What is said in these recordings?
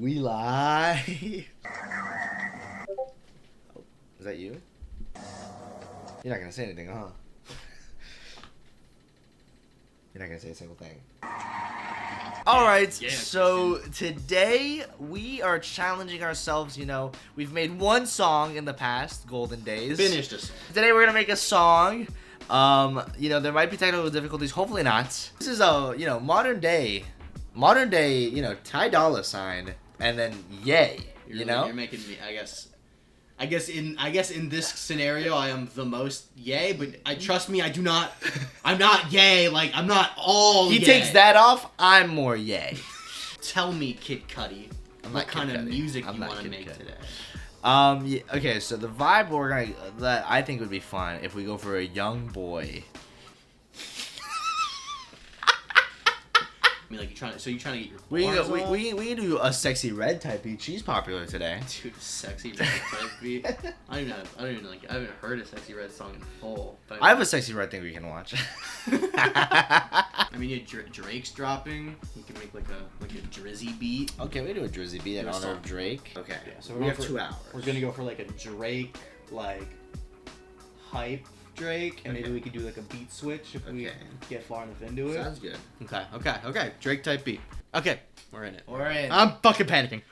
We live. Oh, is that you? You're not gonna say anything, huh? You're not gonna say a single thing. Alright, Yeah, so today we are challenging ourselves, you know. We've made one song in the past, Golden Days. Finished a song. Today we're gonna make a song. You know, there might be technical difficulties, hopefully not. This is a, you know, modern day, you know, Ty Dolla $ign, and then yay, you know? You're making me, I guess in this scenario I am the most yay, but trust me, I'm not yay, like I'm not all He yay. takes that off, I'm more yay. Tell me, Kid Cudi, what kind of music you want to make today? Yeah, okay, so the vibe that I think would be fun if we go for a young boy. I mean, like you're trying to get your We bars can off? we can do a sexy red type beat. She's popular today. Dude, sexy red type beat. I haven't heard a sexy red song in full. But I have a sexy red thing we can watch. I mean, yeah, Drake's dropping. You can make like a drizzy beat. Okay, we do a drizzy beat in Do a honor song. of Drake. Okay, Yeah, so we have 2 hours. We're gonna go for like a Drake like hype Drake, and maybe we could do like a beat switch if we get far enough into it. Sounds good. Okay. Drake type beat. Okay, we're in it. We're in. I'm fucking panicking.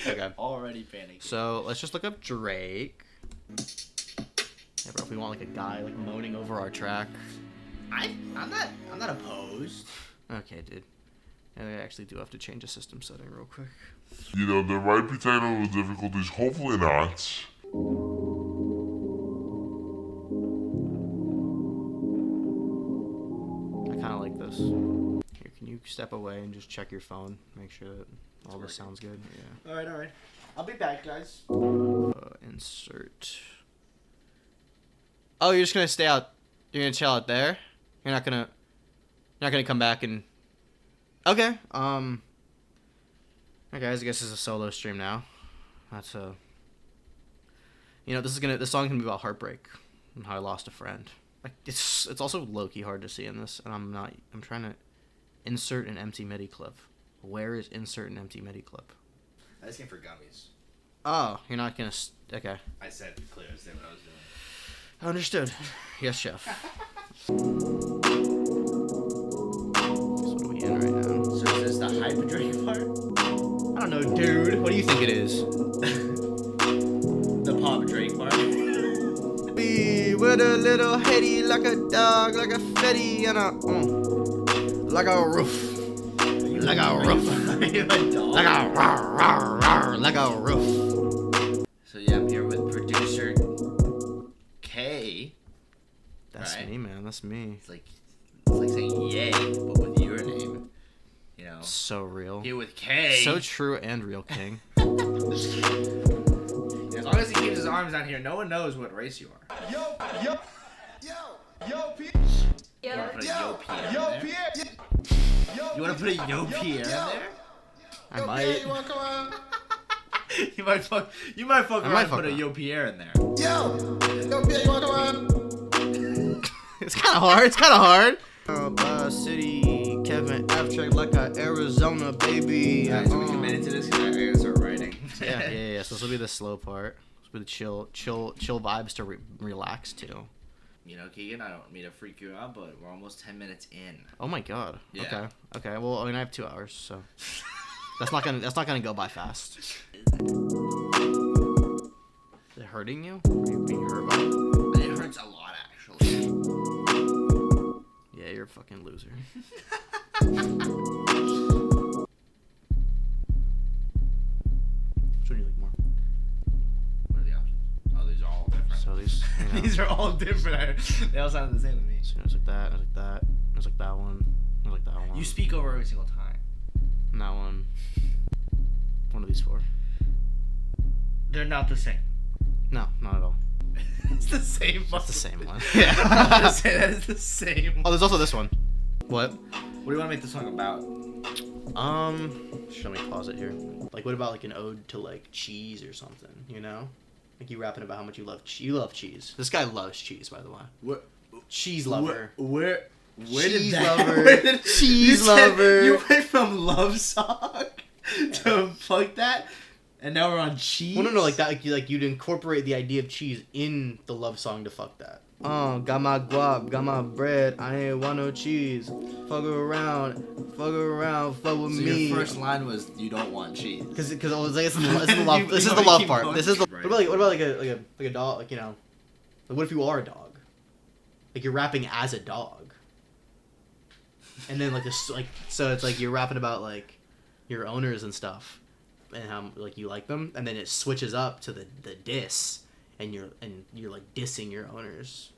Okay. Already panicking. So let's just look up Drake. Yeah, bro, if we want like a guy like moaning over our track. I'm not opposed. Okay, dude. And I actually do have to change a system setting real quick. You know, there might be technical difficulties, hopefully not. I kind of like this. Here, can you step away and just check your phone? Make sure that all this sounds good. Yeah. All right. I'll be back, guys. Insert. Oh, you're just gonna stay out. You're gonna chill out there. You're not gonna come back and. Okay. Okay, guys. I guess it's a solo stream now. That's a. You know, this song's gonna be about heartbreak and how I lost a friend. Like it's also low-key hard to see in this, and I'm trying to insert an empty MIDI clip. Where is insert an empty MIDI clip? I just came for gummies. Oh, you're not gonna. Okay. I said clear as day what I was doing. Understood. Yes, chef. So what are we in right now? So is this the hype Drake part? I don't know, dude. What do you think it is? The pop Drake part? Be with a little Haiti, like a dog, like a fetty, and like a roof. Like a roof. Like a rawr, like a roof. So yeah, I'm here with producer K. That's Right. me, man. That's me. It's like saying yay, but with your name. You know. So real. Here with K. So true and real, King. As long as he keeps his arms down here, no one knows what race you are. Yo, Pierre. You wanna put a yo Pierre in there? You wanna put a yo Pierre in there? I might. You wanna come on? You might fuck around and put a yo Pierre in there. Yo, Pierre, you wanna come on? It's kind of hard. City, Kevin Abstract like a Arizona baby. Alright, so we committed to this because I gotta start writing. Yeah. So this will be the slow part. This will be the chill vibes to relax to. You know, Keegan, I don't mean to freak you out, but we're almost 10 minutes in. Oh my god. Yeah. Okay. Well, I mean, I have 2 hours, so that's not gonna go by fast. Is it hurting you? Are you being hurt by it? It hurts a lot, actually. Yeah, you're a fucking loser. Which one do you like more? What are the options? Oh, these are all different. So these. You know, These are all different. They all sound the same to me. so there's like that. There's like that. There's like that one. There's like that one. You speak over every single time. And that one. One of these 4. They're not the same. No, not at all. It's the same. It's the same one. Yeah. I'm gonna say that is the same. Oh, there's also this one. What? What do you want to make the song about? Let me pause it here. Like, what about like an ode to like cheese or something? You know, like you rapping about how much you love you love cheese. This guy loves cheese, by the way. What? Cheese lover. Where did Cheese that? lover. Where did, Cheese you said- lover. You went from love song So fuck that. And now we're on cheese. Well, no, like that. Like you'd incorporate the idea of cheese in the love song to fuck that. Got my guap, got my bread. I ain't want no cheese. Fuck around, fuck with So me. your first line was you don't want cheese. Because I was like, this is the love. This is the love part. This is the. Right. What about like a dog? Like, you know, like what if you are a dog? Like you're rapping as a dog. And then like this, like so it's like you're rapping about like your owners and stuff, and how like you like them, and then it switches up to the diss, and you're like dissing your owners.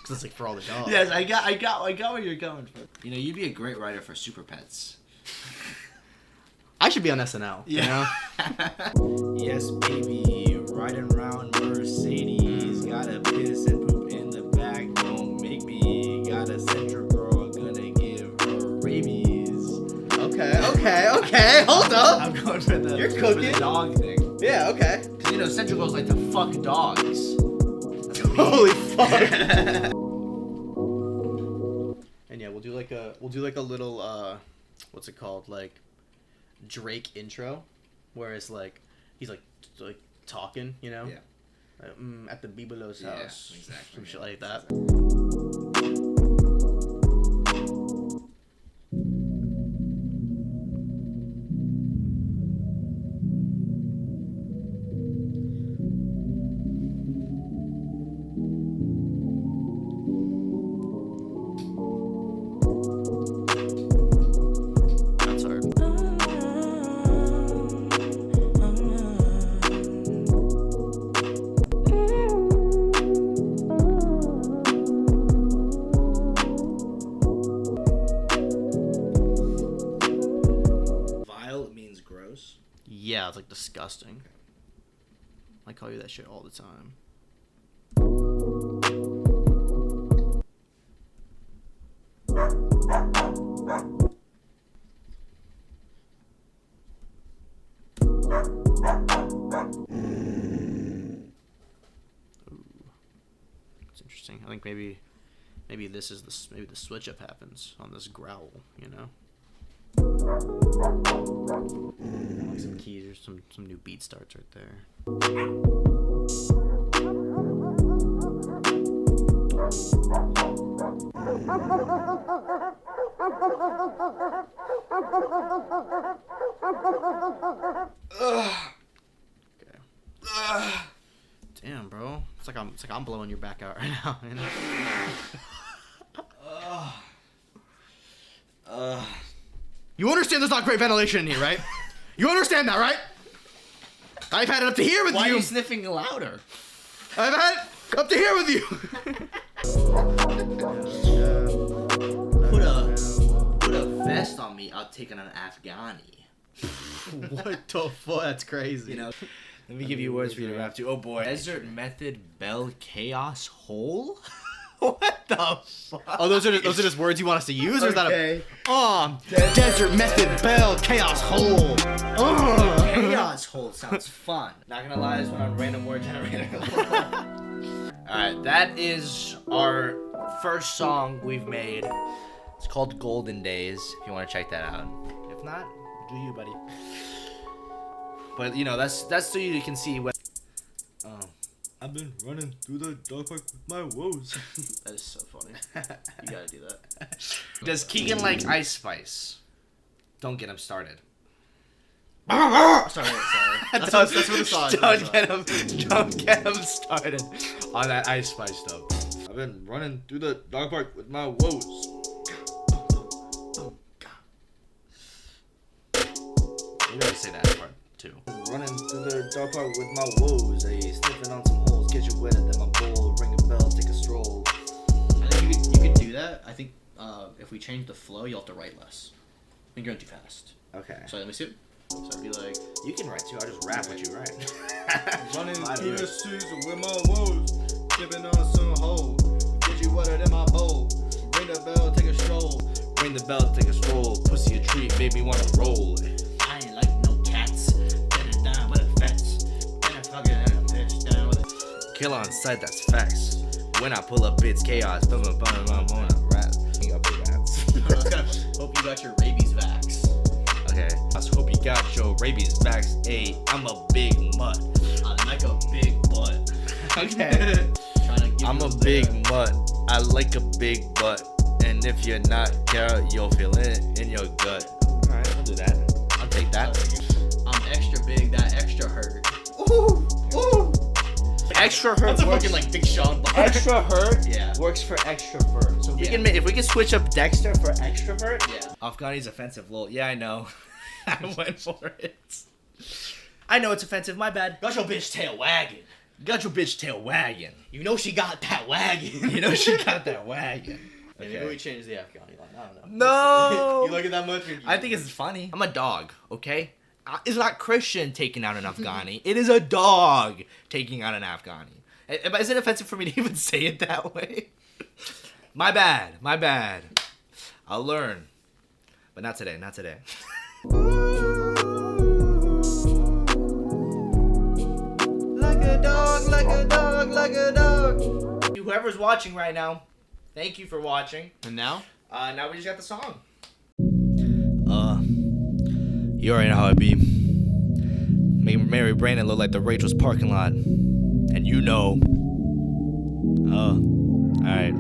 Cause it's like for all the dogs. Yes, I got where you're going from. You know, you'd be a great writer for Super Pets. I should be on SNL. Yeah. You know? Yes, baby, riding around Mercedes, gotta piss and poop in the back. Don't make me. Got a Central girl, gonna give her rabies. Okay. Hold up. I'm going for the, You're for cooking. the dog thing. Yeah. Okay. Cause you know Central girls like to fuck dogs. Holy fuck. And yeah, we'll do like a little what's it called, like Drake intro, where it's like he's like talking, you know, Yeah. At the Bibelow's Yeah, house, exactly. some shit like that. That's hard. Vile means gross. Yeah, it's like disgusting. I call you that shit all the time. It's interesting. I think maybe this is maybe the switch up happens on this growl, you know. Like some keys or some new beat starts right there. Okay. Damn, bro. It's like I'm blowing your back out right now. You know? You understand there's not great ventilation in here, right? You understand that, right? I've had it up to here with Why you. are you sniffing louder? I've had it up to here with you. Put a vest on me. I'll take an Afghani. What the fuck? That's crazy. You know. Let me give you words for you to rap to. Oh boy. Desert Method Bell Chaos Hole? What the fuck? Oh, those are just words you want us to use, or is that Okay. Desert Method Bell Chaos Hole? Chaos Hole sounds fun. Not gonna lie, this one on random word generator. Alright, that is our first song we've made. It's called Golden Days, if you want to check that out. If not, do you, buddy. But you know, that's so you can see what. I've been running through the dog park with my woes. That is so funny. You gotta do that. Does Keegan like Ice Spice? Don't get him started. Sorry. That's what the song is. Don't get him started on that Ice Spice stuff. I've been running through the dog park with my woes. You gotta say that part too. Running through the dog park with my woes. Hey, sniffing on some holes, get you wetter than my bowl. Ring a bell, take a stroll. I think you could do that. I think if we change the flow, you'll have to write less. I think you're going too fast. Okay. So let me see. So it'd be like, You can write too. I'll just rap what you write. Running Fine, through dude. the streets with my woes, sipping on some hoe, get you wetter than my bowl. Ring the bell, take a stroll. Ring the bell, take a stroll. Pussy a treat, made me wanna roll. I ain't like no cats. Get it down with a fence. Get it fucking and a bitch down with it. Kill on sight, that's facts. When I pull up, it's chaos. Bum, bum, bum, bum, bum, rap. King of the rats. I was gonna hope you got your rabies vax. got your rabies vax. Hey, I'm a big mutt. I like a big butt. Okay. I'm a big mutt. I like a big butt. And if you're not carrot, you'll feel it in your gut. Alright, we'll do that. I'll take that. I'm extra big, that extra hurt. Ooh, ooh. Extra hurt That's a works. fucking like Big Sean bar. Extra hurt Yeah. works for extrovert. So if we can switch up Dexter for extrovert. Yeah. Afghani's offensive, lol. Yeah, I know. I went for it. I know it's offensive. My bad. Got your bitch tail wagging. Got your bitch tail wagging. You know she got that wagon. You know she got that wagon. Okay. Maybe we change the Afghani line. I don't know. No. You like it that much? I think it's funny. I'm a dog, okay? It's not Christian taking out an Afghani. It is a dog taking out an Afghani. Is it offensive for me to even say it that way? My bad. My bad. I'll learn. But not today. Not today. Like a dog, like a dog, like a dog. Whoever's watching right now, thank you for watching. And now? Now we just got the song. You already know how it be. Making Mary Brandon look like the Rachel's parking lot. And you know. Alright.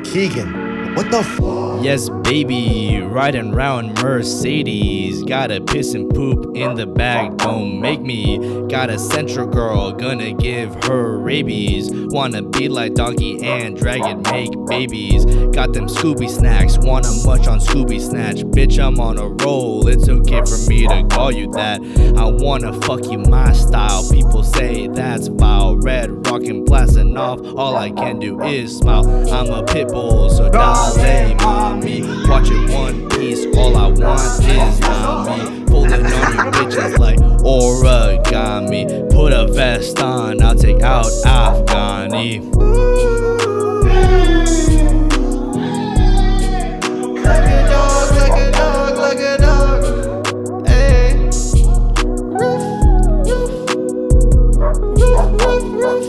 Keegan, what the f? Yes, baby, riding round Mercedes. Gotta piss and poop in the bag, don't make me. Got a central girl, gonna give her rabies. Wanna be like Donkey and Dragon, make babies. Got them Scooby snacks, wanna munch on Scooby Snatch. Bitch, I'm on a roll, it's okay for me to call you that. I wanna fuck you my style, people say that's vile. Red rockin' blasting off, all I can do is smile. I'm a pit bull, so dilate mommy. Watch it One Piece, all I want is me. Folding on you bitches like origami. Put a vest on, I'll take out Afghani. Like a dog, like a dog, like a dog. Hey. Roof, roof, roof, roof.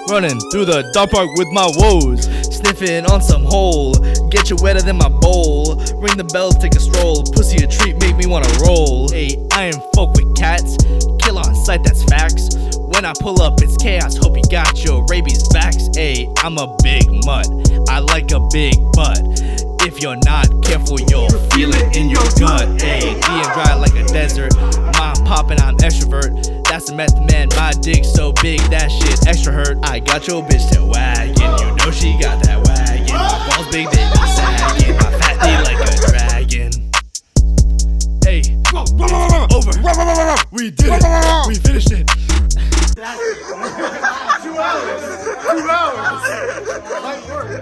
Running through the dog park with my woes, sniffing on some hole. Get you wetter than my bowl. Ring the bell, take a stroll. Pussy a treat, make me wanna roll. Hey, I ain't folk with cats. Kill on sight, that's facts. When I pull up, it's chaos. Hope you got your rabies vax. Hey, I'm a big mutt. I like a big butt. If you're not careful, you'll feel it in your gut. Hey, being dry like a desert. Mom poppin', I'm extrovert. That's the method man, my dick so big, that shit extra hurt. I got your bitch tail wagging, you know she got that wagon. My balls big, they be sagging, my fat knee like a dragon. Hey, over. We did it, we finished it. 2 hours. 2 hours. Might work.